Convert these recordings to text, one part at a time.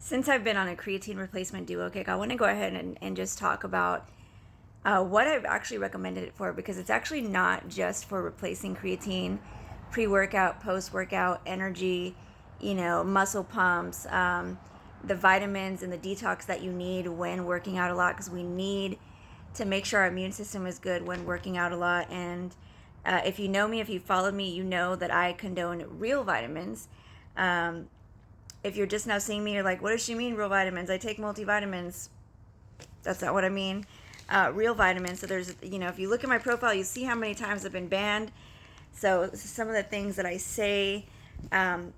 Since I've been on a creatine replacement duo kick, I want to go ahead and just talk about what I've actually recommended it for, because it's actually not just for replacing creatine, pre-workout, post-workout, energy, muscle pumps, the vitamins and the detox that you need when working out a lot, because we need to make sure our immune system is good when working out a lot. And if you know me, if you followed me, you know that I condone real vitamins. If you're just now seeing me, you're like, what does she mean, real vitamins? I take multivitamins. That's not what I mean. Real vitamins. So there's, if you look at my profile, you see how many times I've been banned. So some of the things that I say them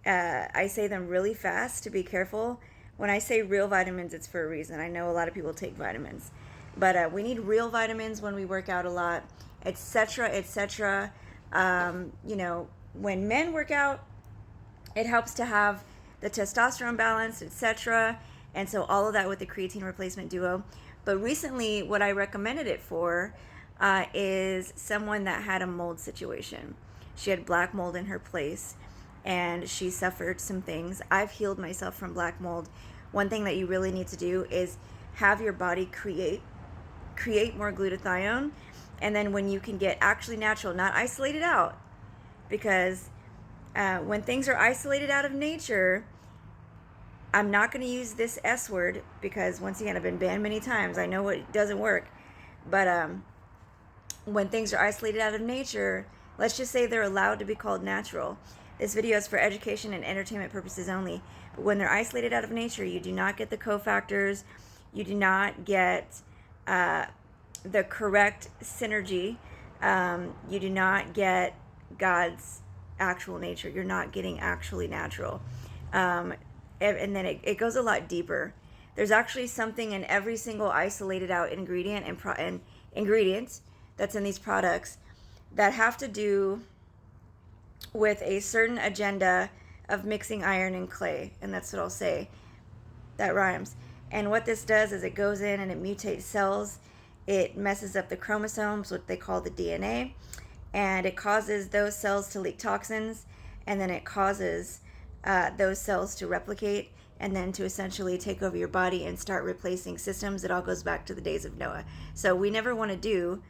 really fast to be careful. When I say real vitamins, it's for a reason. I know a lot of people take vitamins, but we need real vitamins when we work out a lot, etc., etc. When men work out, it helps to have the testosterone balance, etc. And so all of that with the creatine replacement duo. But recently, what I recommended it for is someone that had a mold situation. She had black mold in her place, and she suffered some things. I've healed myself from black mold. One thing that you really need to do is have your body create more glutathione, and then when you can get actually natural, not isolated out, because when things are isolated out of nature, I'm not going to use this S word because, once again, I've been banned many times. I know it doesn't work. But when things are isolated out of nature, let's just say they're allowed to be called natural. This video is for education and entertainment purposes only. But when they're isolated out of nature, you do not get the cofactors. You do not get the correct synergy. You do not get God's actual nature. You're not getting actually natural. And then it goes a lot deeper. There's actually something in every single isolated out ingredient and ingredient that's in these products that have to do with a certain agenda of mixing iron and clay. And that's what I'll say. That rhymes. And what this does is it goes in and it mutates cells. It messes up the chromosomes, what they call the DNA. And it causes those cells to leak toxins. And then it causes those cells to replicate, and then to essentially take over your body and start replacing systems. It all goes back to the days of Noah. So we never want to do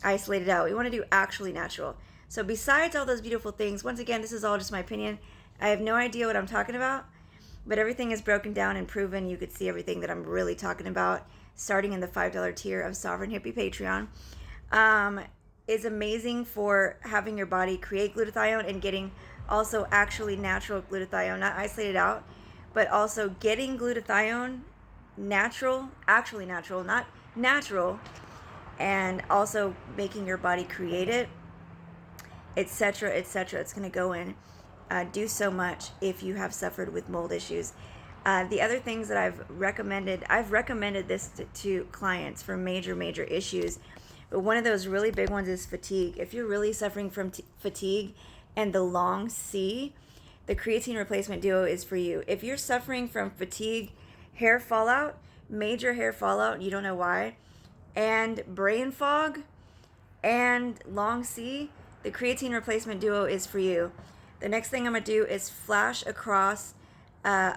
isolated out. We want to do actually natural. So besides all those beautiful things, once again, this is all just my opinion. I have no idea what I'm talking about, but everything is broken down and proven. You could see everything that I'm really talking about starting in the $5 tier of Sovereign Hippie Patreon. Is amazing for having your body create glutathione and getting also actually natural glutathione, not isolated out, but also getting glutathione natural, actually natural, not natural, and also making your body create it, etc., etc. It's going to go in, do so much if you have suffered with mold issues. The other things that I've recommended this to clients for major issues, but one of those really big ones is fatigue. If you're really suffering from fatigue and the long C, the creatine replacement duo is for you. If you're suffering from fatigue, hair fallout, major hair fallout, you don't know why, and brain fog and long C, the creatine replacement duo is for you. The next thing I'm going to do is flash across a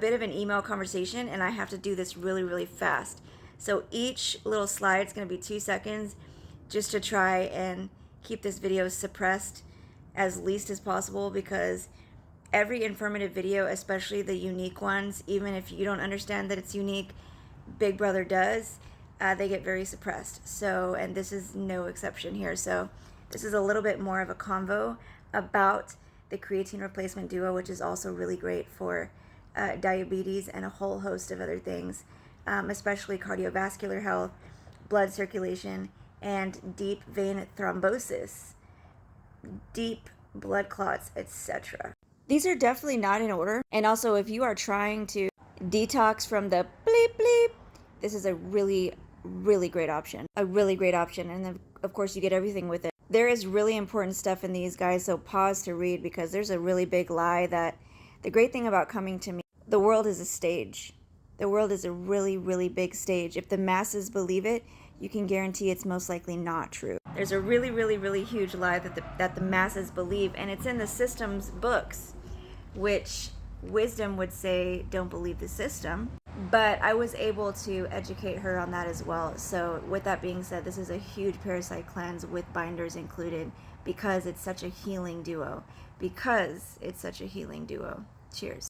bit of an email conversation, and I have to do this really fast. So each little slide is going to be 2 seconds, just to try and keep this video suppressed as least as possible, because every informative video, especially the unique ones, even if you don't understand that it's unique, Big Brother does, they get very suppressed. So, and this is no exception here. So this is a little bit more of a convo about the creatine replacement duo, which is also really great for diabetes and a whole host of other things, especially cardiovascular health, blood circulation, and deep vein thrombosis, deep blood clots, etc. These are definitely not in order. And also, if you are trying to detox from the bleep bleep, this is a really great option. A really great option. And then, of course, you get everything with it. There is really important stuff in these, guys, so pause to read, because there's a really big lie that the great thing about coming to me, the world is a stage. The world is a really big stage. If the masses believe it, you can guarantee it's most likely not true. There's a really huge lie that the masses believe, and it's in the systems books, which wisdom would say don't believe the system, but I was able to educate her on that as well. So with that being said, this is a huge parasite cleanse with binders included because it's such a healing duo. Cheers.